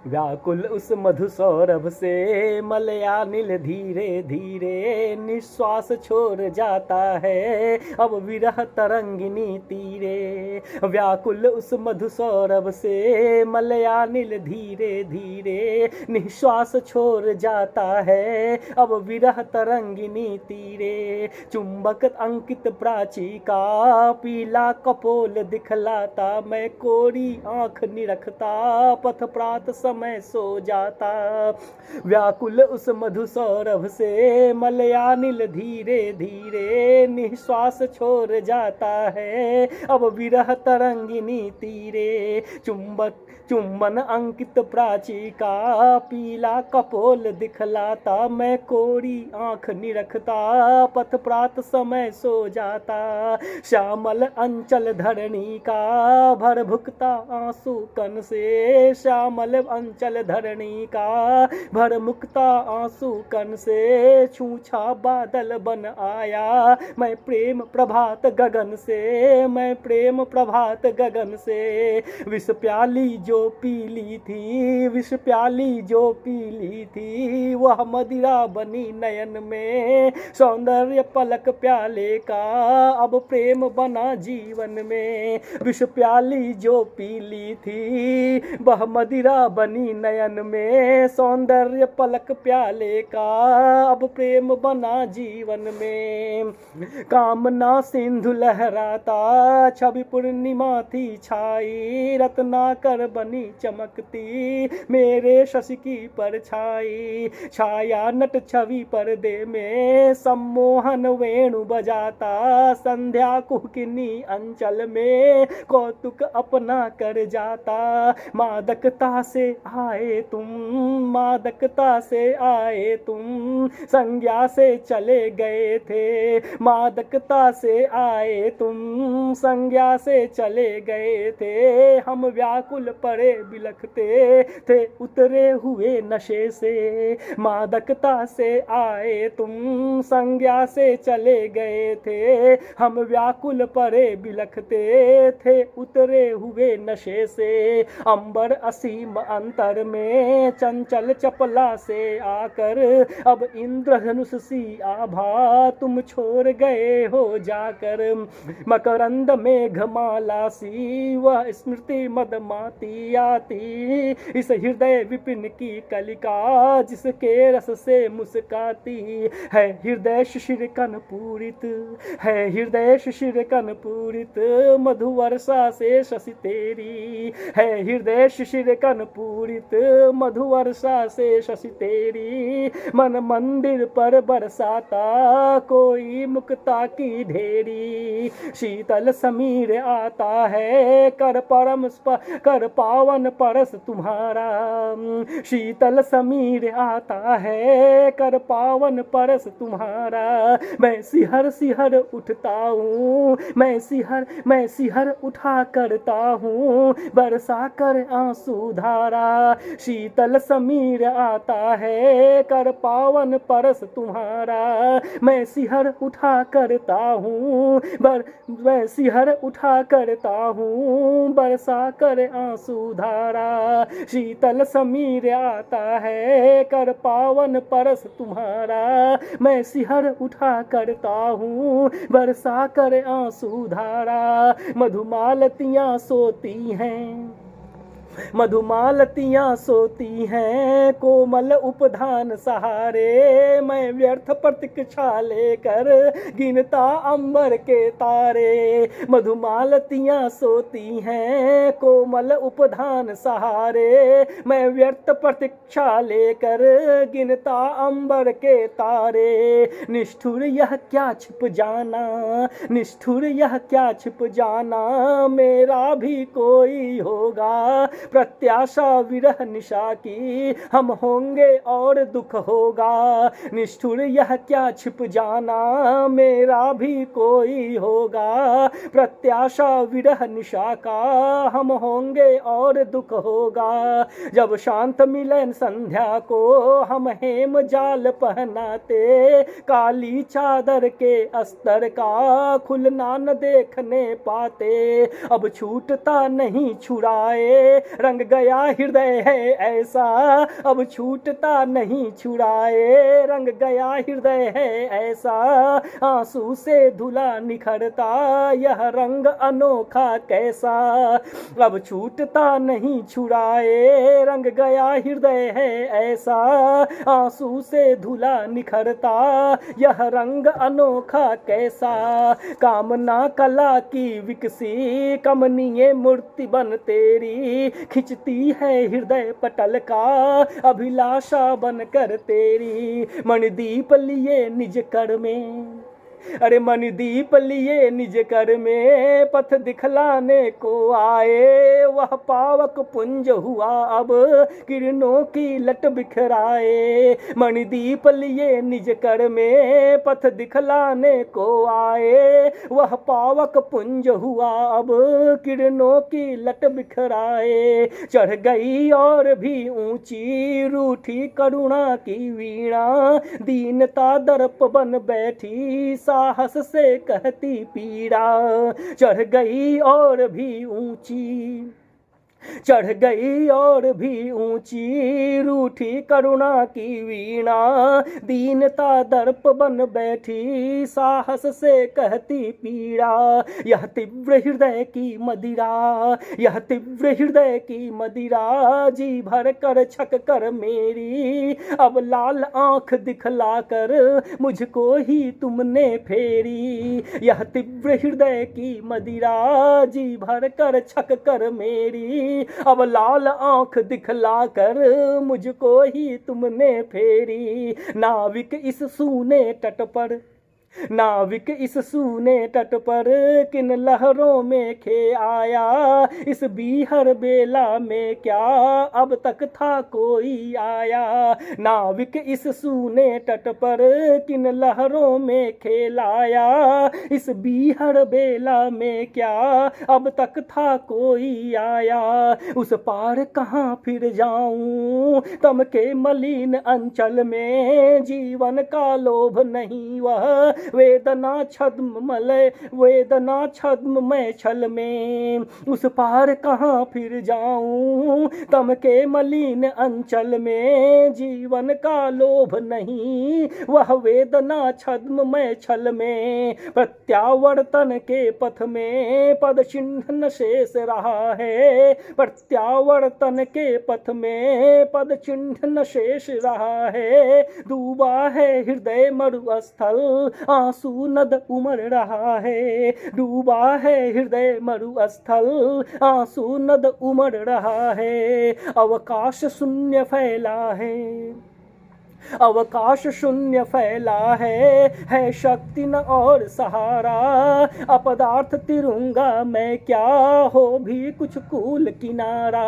व्याकुल उस मधु सौरभ से मलयानिल धीरे धीरे निश्वास छोड़ जाता है अब विरह तरंगिनी तीरे। व्याकुल उस मधु सौरभ से मलयानिल धीरे धीरे निश्वास छोड़ जाता है अब विरह तरंगिनी तीरे। चुंबक अंकित प्राची का पीला कपोल दिखलाता मैं कोरी आंख निरखता पथ प्रात समय सो जाता। व्याकुल उस मधु सौरभ से मलयानिल धीरे धीरे निश्वास छोड़ जाता है अब विरह तरंगिनी तीरे। चुंबन अंकित प्राची का पीला कपोल दिखलाता मैं कोरी आंख निरखता पथ प्रात समय सो जाता। श्यामल अंचल धरणी का भर भुकता आंसू कन से श्यामल अंचल धरणी का भर मुक्ता आंसू कन से छूछा बादल बन आया मैं प्रेम प्रभात गगन से मैं प्रेम प्रभात गगन से। विष प्याली जो पीली थी विष प्याली जो पीली थी वह मदिरा बनी नयन में सौंदर्य पलक प्याले का अब प्रेम बना जीवन में। विष प्याली जो पीली थी वह मदिरा बनी नयन में सौंदर्य पलक प्याले का अब प्रेम बना जीवन में। कामना सिंधु लहराता छवि पूर्णिमा थी छाई रत्नाकर बनी चमकती मेरे शशि की परछाई। छाया नट छवि पर्दे में सम्मोहन वेणु बजाता संध्या कुहकिनी अंचल में कौतुक अपना कर जाता। मादकता से आए तुम मादकता से आए तुम संज्ञा से चले गए थे मादकता से आए तुम संज्ञा से चले गए थे। हम व्याकुल पड़े बिलखते थे उतरे हुए नशे से मादकता से आए तुम संज्ञा से चले गए थे। हम व्याकुल पड़े बिलखते थे उतरे हुए नशे से। अंबर असीम अंतर में चंचल चपला से आकर अब इंद्रधनुष सी आभा तुम छोड़ गए हो जाकर। मकरंद मेघमाला सी वह स्मृति मदमाती आती इस हृदय विपिन की कलिका जिसके रस से मुस्काती है। हृदय शिशिर कन पूरित है हृदय शिशिर कन पूरित मधु वर्षा से शशि तेरी है। हृदय शिशिर कन पूरित मधु वर्षा से शशि तेरी मन मंदिर पर बरसाता कोई मुक्ता की ढेरी। शीतल समीर आता है कर परम कर पावन परस तुम्हारा। शीतल समीर आता है कर पावन परस तुम्हारा। मैं सिहर सिहर उठता हूँ मैं सिहर उठा करता हूँ बरसा कर आंसू धारा। शीतल समीर आता है कर पावन परस तुम्हारा। मैं सिहर उठा करता हूँ मैं सिहर उठा करता हूँ बरसा कर आंसू धारा। शीतल समीर आता है कर पावन परस तुम्हारा। मैं सिहर उठा करता हूँ बरसा कर आंसू धारा। मधुमालतियाँ सोती हैं मधुमालतियाँ सोती हैं कोमल उपधान सहारे। मैं व्यर्थ प्रतीक्षा लेकर गिनता अंबर के तारे। मधुमालतियाँ सोती हैं कोमल उपधान सहारे। मैं व्यर्थ प्रतीक्षा लेकर गिनता अंबर के तारे। निष्ठुर यह क्या छिप जाना निष्ठुर यह क्या छिप जाना मेरा भी कोई होगा। प्रत्याशा विरह निशा की हम होंगे और दुख होगा। निष्ठुर यह क्या छिप जाना मेरा भी कोई होगा। प्रत्याशा विरह निशा का हम होंगे और दुख होगा। जब शांत मिलन संध्या को हम हेम जाल पहनाते काली चादर के अस्तर का खुलना न देखने पाते। अब छूटता नहीं छुड़ाए रंग गया हृदय है ऐसा अब छूटता नहीं छुड़ाए, रंग गया हृदय है ऐसा आंसू से धुला निखरता यह रंग अनोखा कैसा अब छूटता नहीं छुड़ाए, रंग गया हृदय है ऐसा आंसू से धुला निखरता यह रंग अनोखा कैसा। कामना कला की विकसी कमनीय मूर्ति बन तेरी खिंचती है हृदय पटल का अभिलाषा बनकर तेरी। मणिदीप लिए निज कर में, अरे मणिदीप लिए निज कर में पथ दिखलाने को आए, वह पावक पुंज हुआ अब किरणों की लट बिखराए। मणिदीप लिए निज कर में पथ दिखलाने को आए, वह पावक पुंज हुआ अब किरणों की लट बिखराए। चढ़ गई और भी ऊंची रूठी करुणा की वीणा, दीनता दर्प बन बैठी साहस से कहती पीड़ा। चढ़ गई और भी ऊंची, चढ़ गई और भी ऊंची रूठी करुणा की वीणा, दीनता दर्प बन बैठी साहस से कहती पीड़ा। यह तीव्र हृदय की मदिरा, यह तीव्र हृदय की मदिरा जी भर कर छक कर मेरी अब लाल आंख दिखला कर मुझको ही तुमने फेरी। यह तीव्र हृदय की मदिरा जी भर कर छक कर मेरी अब लाल आंख दिखला कर मुझको ही तुमने फेरी। नाविक इस सूने तट पर, नाविक इस सूने तट पर किन लहरों में खे आया, इस बीहर बेला में क्या अब तक था कोई आया। नाविक इस सूने तट पर किन लहरों में खेलाया, इस बीहर बेला में क्या अब तक था कोई आया। उस पार कहाँ फिर जाऊं तम के मलिन अंचल में, जीवन का लोभ नहीं वह वेदना छद्म मलय, वेदना छद्म मैं छल में। उस पार कहाँ फिर जाऊं तम के मलिन अंचल में, जीवन का लोभ नहीं वह वेदना छद्म मैं छल में। प्रत्यावर्तन के पथ में पद चिन्ह शेष रहा है, प्रत्यावर्तन के पथ में पद चिन्ह शेष रहा है। डूबा है हृदय मरुस्थल आंसू नद उमड़ रहा है, डूबा है हृदय मरुस्थल आंसू नद उमड़ रहा है। अवकाश शून्य फैला है, अवकाश शून्य फैला है शक्ति न और सहारा। अपदार्थ तिरंगा मैं क्या हो भी कुछ कूल किनारा।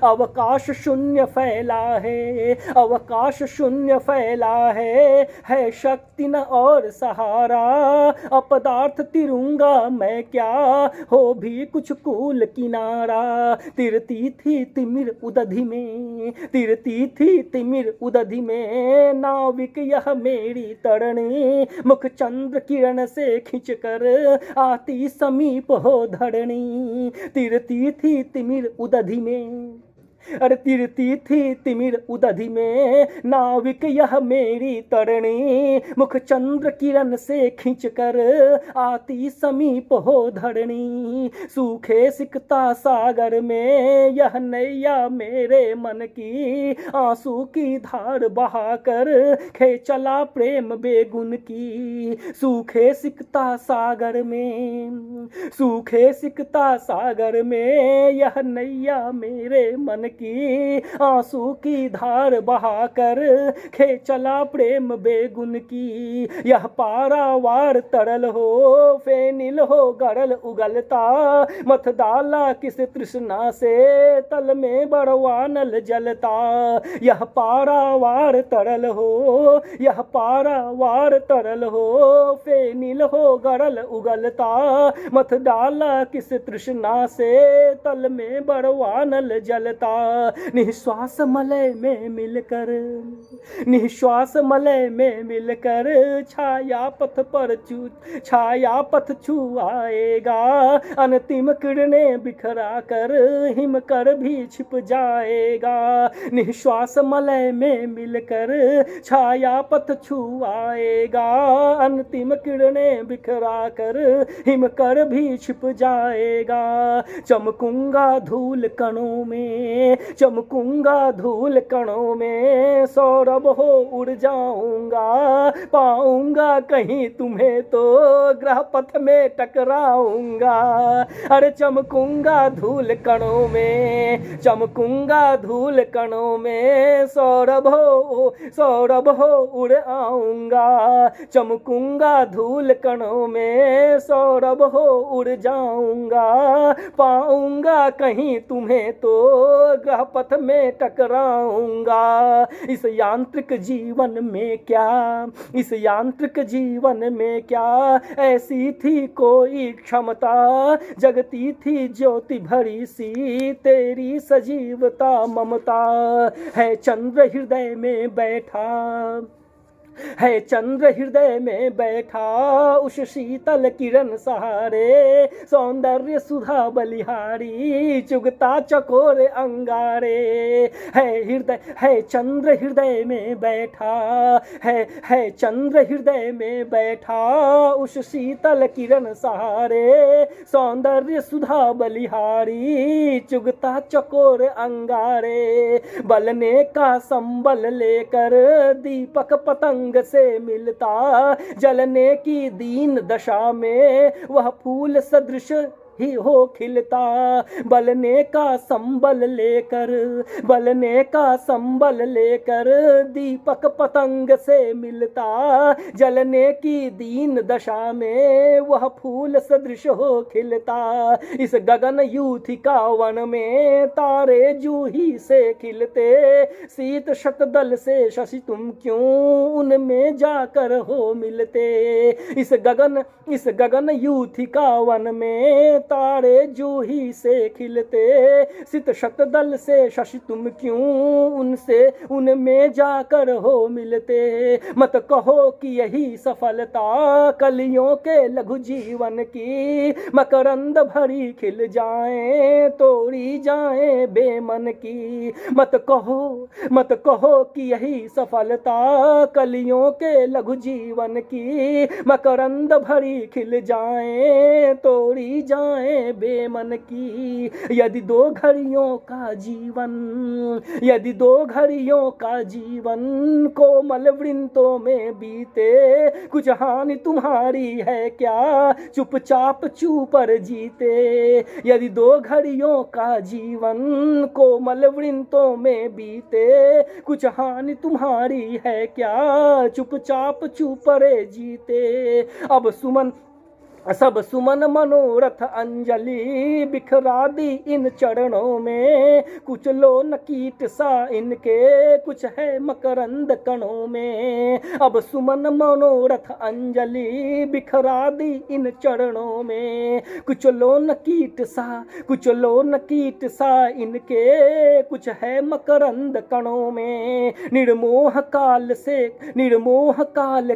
अवकाश शून्य फैला है, अवकाश शून्य फैला है शक्ति न और सहारा। अपदार्थ तिरंगा मैं क्या हो भी कुछ कूल किनारा। तिरती थी तिमिर उदधि में, तिरती थी तिमिर उदधि में नाविक यह मेरी तरणी, मुख चंद्र किरण से खिंच कर आती समीप हो धरणी। तिरती थी तिमिर उदधि में, अरे तिरती थी तिमिर उदधि में नाविक यह मेरी तरणी, मुख चंद्र किरण से खींच कर आती समीप हो धरणी। सूखे सिकता सागर में यह नैया मेरे मन की, आंसू की धार बहाकर खे चला प्रेम बेगुन की। सूखे सिकता सागर में, सूखे सिकता सागर में यह नैया मेरे मन की, आंसू की धार बहाकर खे चला प्रेम बेगुन की। यह पारावार तरल हो फेनिल हो गरल उगलता, मत डाला किस तृष्णा से तल में बड़वानल जलता। यह पारावार तरल हो, यह पारावार तरल हो फेनिल हो गरल उगलता, मत डाला किस तृष्णा से तल में बड़वानल जलता। निश्वास मलय में मिलकर, निश्वास मलय में मिलकर छाया पथ छुआएगा, अंतिम किरणें बिखरा कर हिम कर भी छिप जाएगा। निश्वास मलय में मिलकर छाया पथ छुआएगा, अंतिम किरणें बिखरा कर हिम कर भी छिप जाएगा। चमकूंगा धूल कणों में, चमकूंगा धूल कणों में, सौरभ हो उड़ जाऊंगा, पाऊंगा कहीं तुम्हें तो ग्रह पथ में टकराऊंगा। अरे चमकूंगा धूल कणों में, चमकूंगा धूल कणों में, सौरभ हो उड़ आऊंगा। चमकूंगा धूल कणों में, सौरभ हो उड़ जाऊंगा, पाऊंगा कहीं तुम्हें तो ग्रह पथ में टकराऊंगा। इस यांत्रिक जीवन में क्या, इस यांत्रिक जीवन में क्या ऐसी थी कोई क्षमता, जगती थी ज्योति भरी सी तेरी सजीवता ममता। है चंद्र हृदय में बैठा, है चंद्र हृदय में बैठा, उस शीतल किरण सहारे, सौंदर्य सुधा बलिहारी, चुगता चकोर अंगारे। है चंद्र हृदय में बैठा, है चंद्र हृदय में बैठा, उस शीतल किरण सहारे, सौंदर्य सुधा बलिहारी, चुगता चकोर अंगारे। बलने का संबल लेकर दीपक पतंग से मिलता, जलने की दीन दशा में वह फूल सदृश ही हो खिलता। बलने का संबल लेकर, बलने का संबल लेकर दीपक पतंग से मिलता, जलने की दीन दशा में वह फूल सदृश हो खिलता। इस गगन यूथिका वन में तारे जूही से खिलते, शीत शतदल से शशि तुम क्यों उनमें जाकर हो मिलते। इस गगन यूथिका वन में तारे जूही से खिलते, शीत शतदल से शशि तुम क्यों उनमें जाकर हो मिलते। मत कहो कि यही सफलता कलियों के लघु जीवन की, मकरंद भरी खिल जाए तोड़ी जाए बेमन की। मत कहो कि यही सफलता कलियों के लघु जीवन की, मकरंद भरी खिल जाए तोड़ी जाए बेमन की। यदि दो घड़ियों का जीवन, यदि दो घड़ियों का जीवन कोमल वृंतों में बीते, कुछ हानि तुम्हारी है क्या चुपचाप चूपर जीते। यदि दो घड़ियों का जीवन कोमल वृंतों में बीते, कुछ हानि तुम्हारी है क्या चुपचाप चूपरे जीते। अब सब सुमन मनोरथ अंजलि बिखरा दी इन चरणों में, कुछ लोन कीट सा इनके कुछ है मकरंद कणों में। अब सुमन मनोरथ अंजलि बिखरा दी इन चरणों में, कुछ लोन कीट सा इनके कुछ है मकरंद कणों में। निर्मोह काल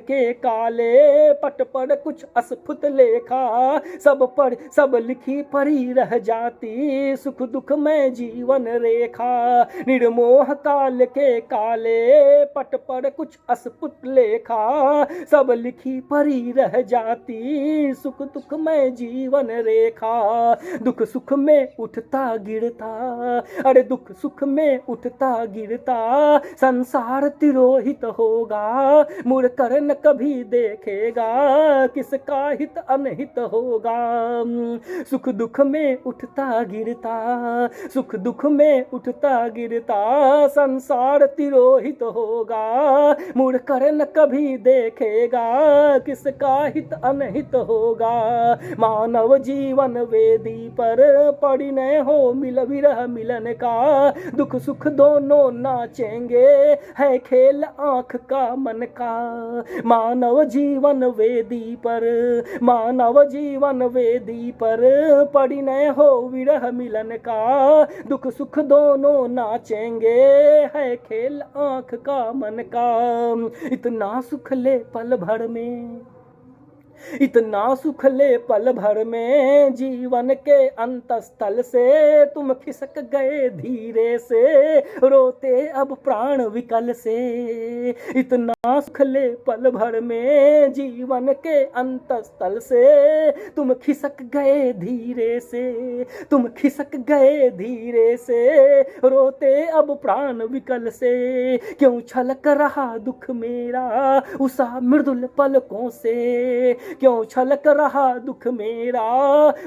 के काले पट पर कुछ अस्फुट ले सब लिखी पड़ी रह जाती सुख दुख में जीवन रेखा। निर्मोह काल के काले पट पर कुछ अस्फुट लेखा, सब लिखी पड़ी रह जाती सुख दुख में जीवन रेखा। दुख सुख में उठता गिरता, अरे दुख सुख में उठता गिरता, संसार तिरोहित होगा, मुड़ कर न कभी देखेगा किसका हित अनहित होगा। सुख दुख में उठता गिरता, सुख दुख में उठता गिरता, संसार तिरोहित होगा, मुड़ कर न कभी देखेगा किसका हित अनहित होगा। मानव जीवन वेदी पर पड़ी न हो मिल विरह मिलन का, दुख सुख दोनों नाचेंगे है खेल आँख का मन का। मानव जीवन वेदी पर, मानव नवजीवन वेदी पर परिणय हो विरह मिलन का, दुख सुख दोनों नाचेंगे है खेल आंख का मन का। इतना सुख ले पल भर में, इतना सुख ले पल भर में, जीवन के अंतस्थल से तुम खिसक गए धीरे से, रोते अब प्राण विकल से। इतना सुख ले पल भर में, जीवन के अंतस्थल से तुम खिसक गए धीरे से, तुम खिसक गए धीरे से, रोते अब प्राण विकल से। क्यों छलक रहा दुख मेरा उषा मृदुल पलकों से, क्यों छलक रहा दुख मेरा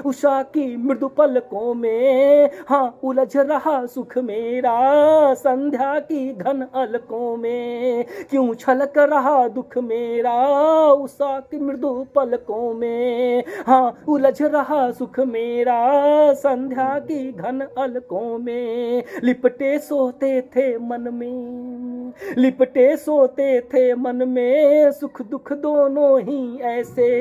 उषा की मृदु पलकों में, हाँ उलझ रहा सुख मेरा संध्या की घन अलकों में। क्यों छलक रहा दुख मेरा उषा की मृदु पलकों में, हाँ उलझ रहा सुख मेरा संध्या की घन अलकों में। लिपटे सोते थे मन में, लिपटे सोते थे मन में, सुख दुख दोनों ही ऐसे,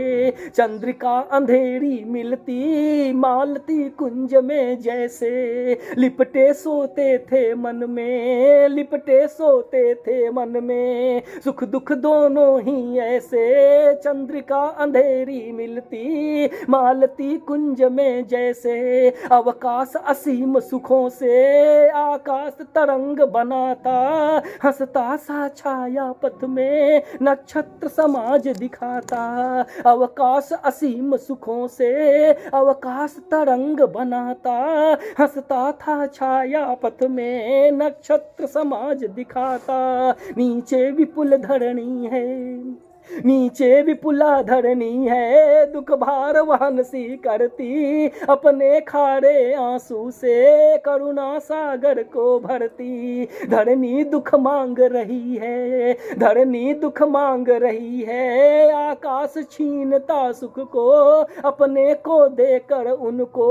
चंद्रिका अंधेरी मिलती मालती कुंज में जैसे। लिपटे सोते थे मन में, लिपटे सोते थे मन में, सुख दुख दोनों ही ऐसे, चंद्रिका अंधेरी मिलती मालती कुंज में जैसे। अवकाश असीम सुखों से आकाश तरंग बनाता, हंसता सा छाया पथ में नक्षत्र समाज दिखाता। अवकाश असीम सुखों से अवकाश तरंग बनाता, हंसता था छाया पथ में नक्षत्र समाज दिखाता। नीचे विपुल धरणी है, नीचे विपुला धरणी है, दुख भार वहन सी करती, अपने खारे आंसू से करुणा सागर को भरती। धरणी दुख मांग रही है, धरणी दुख मांग रही है, आकाश छीनता सुख को, अपने को देकर उनको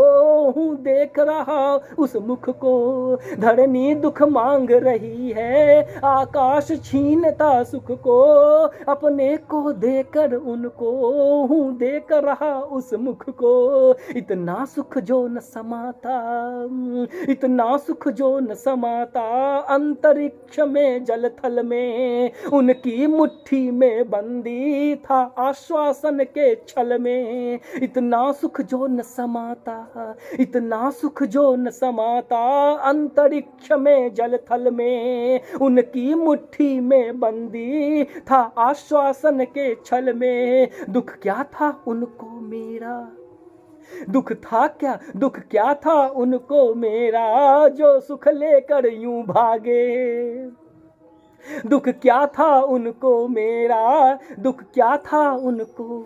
हूँ देख रहा उस मुख को। धरणी दुख मांग रही है, आकाश छीनता सुख को, अपने को देकर उनको हूँ देख रहा उस मुख को। इतना सुख जो न समाता, इतना सुख जो न समाता, अंतरिक्ष में जल थल में, उनकी मुट्ठी में बंदी था आश्वासन के छल में। इतना सुख जो न समाता, इतना सुख जो न समाता, अंतरिक्ष में जल थल में, उनकी मुट्ठी में बंदी था आश्वासन के छल में। दुख क्या था उनको मेरा, दुख था क्या, दुख क्या था उनको मेरा, जो सुख लेकर यूं भागे। दुख क्या था उनको मेरा, दुख क्या था उनको,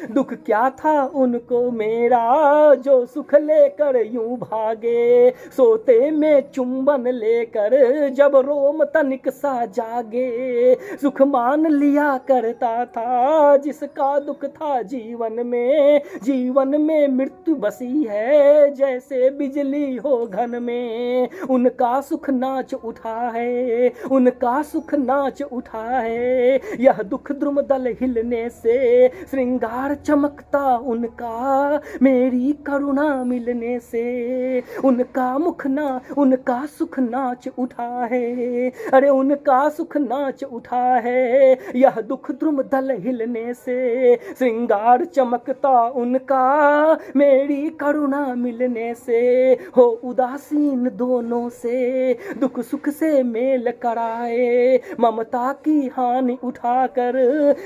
दुख क्या था उनको मेरा, जो सुख लेकर यूं भागे। सोते में चुंबन लेकर जब रोम तनिक सा जागे, सुख मान लिया करता था जिसका दुख था जीवन में। जीवन में मृत्यु बसी है जैसे बिजली हो घन में, उनका सुख नाच उठा है, उनका सुख नाच उठा है। यह दुख द्रुमदल हिलने से श्रृंगार चमकता उनका, मेरी करुणा मिलने से। उनका मुख ना, उनका सुख नाच उठा है, अरे उनका सुख नाच उठा है। यह दुख द्रुमदल हिलने से श्रृंगार चमकता उनका, मेरी करुणा मिलने से। हो उदासीन दोनों से दुख सुख से मेल कराए, ममता की हानि उठाकर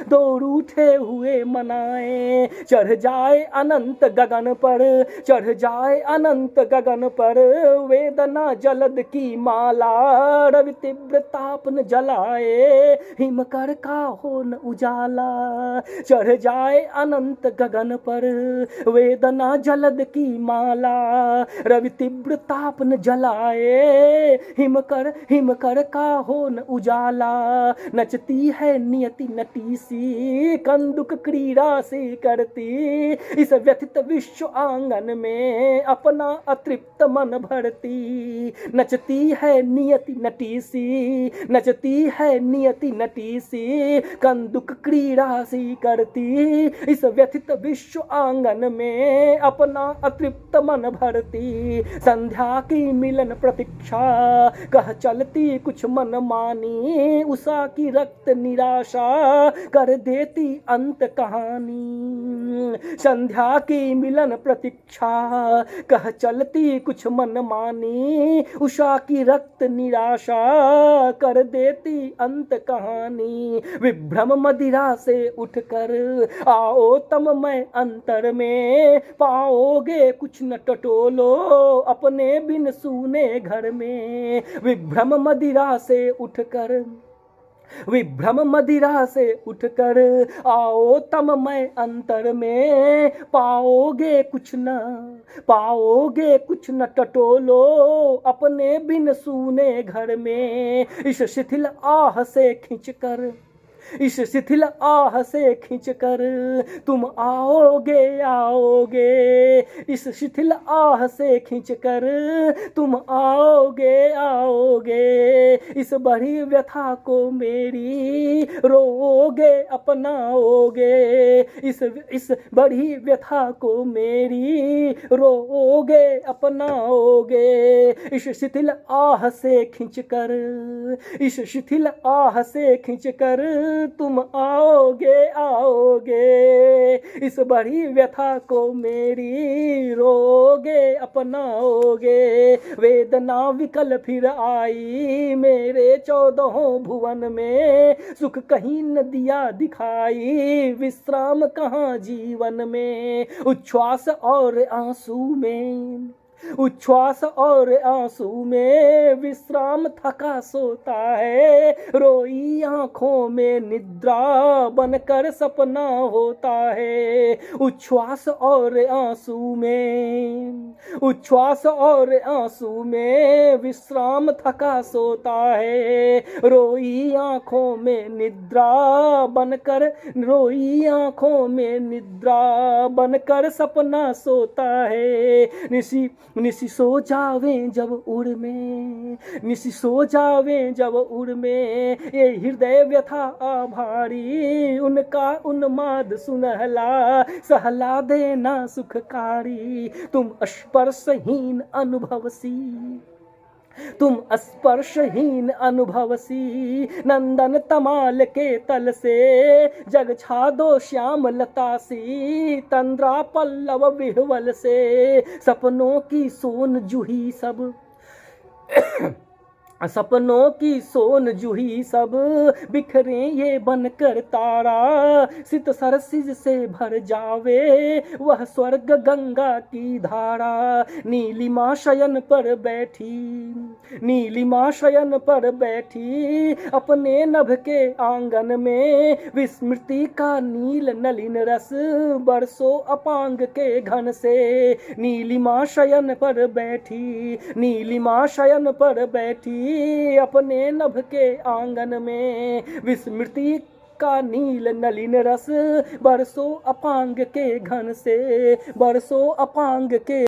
दौड़ उठे हुए मनाए। चढ़ जाए अनंत गगन पर, चढ़ जाए अनंत गगन पर, वेदना जलद की माला रवि तीव्र ताप न जलाए, हिमकर का हो न उजाला। चढ़ जाए अनंत गगन पर, वेदना जलद की माला रवि तीव्र ताप न जलाए, हिमकर हिमकर का हो न उजाला। नचती है नियति नटी सी, कंदुक क्रीड़ा से सी करती, इस व्यथित विश्व आंगन में अपना अतृप्त मन भरती। नचती है नियति नटी सी, नचती है नियति नटी सी, कंदुक क्रीड़ा सी करती, इस व्यथित विश्व आंगन में अपना अतृप्त मन भरती। संध्या की मिलन प्रतीक्षा कह चलती कुछ मन मानी, उषा की रक्त निराशा कर देती अंत कहानी। संध्या की मिलन प्रतीक्षा कह चलती कुछ मन मानी, उषा की रक्त निराशा कर देती अंत कहानी। विभ्रम मदिरा से उठकर आओ तममय अंतर में, पाओगे कुछ न टटोलो अपने बिन सूने घर में। विभ्रम मदिरा से उठकर, विभ्रम मदिरा से उठकर आओ तममय अंतर में, पाओगे कुछ न टटोलो अपने बिन सूने घर में। इस शिथिल आह से खींचकर, इस शिथिल आह से खींचकर तुम आओगे आओगे, इस शिथिल आह से खींचकर तुम आओगे आओगे। इस बड़ी व्यथा को मेरी रोओगे अपनाओगे, इस बड़ी व्यथा को मेरी रोओगे अपनाओगे। इस शिथिल आह से खींचकर, इस शिथिल आह से खींचकर तुम आओगे आओगे, इस बड़ी व्यथा को मेरी रोगे अपनाओगे। वेदना विकल फिर आई मेरे 14 भुवन में, सुख कहीं न दिया दिखाई विश्राम कहाँ जीवन में। उच्छ्वास और आंसू में, उच्छ्वास और आंसू में विश्राम थका सोता है, रोई आंखों में निद्रा बनकर सपना होता है। उच्छ्वास और आंसू में, उच्छ्वास और आंसू में विश्राम थका सोता है, रोई आंखों में निद्रा बनकर, रोई आंखों में निद्रा बनकर सपना सोता है। निसी सो जावे जब उड़ में, निसी सो जावे जब उड़ में, ये हृदय व्यथा आभारी, उनका उन्माद सुनहला सहला देना सुखकारी। तुम स्पर्शहीन अनुभवसी, तुम स्पर्शहीन अनुभवसी, नंदन तमाल के तल से जग छा दो श्याम लता सी, तंद्रा पल्लव विह्वल से सपनों की सोन जूही सब सपनों की सोन जूही सब बिखरे ये बनकर तारा, सित सरसिज से भर जावे वह स्वर्ग गंगा की धारा। नीलिमा शयन पर बैठी, नीलिमा शयन पर बैठी अपने नभ के आंगन में, विस्मृति का नील नलिन रस बरसो अपांग के घन से। नीलिमा शयन पर बैठी, नीलिमा शयन पर बैठी अपने नभ के आंगन में, विस्मृति का नील नलिन रस बरसो अपांग के घन से, बरसो अपांग के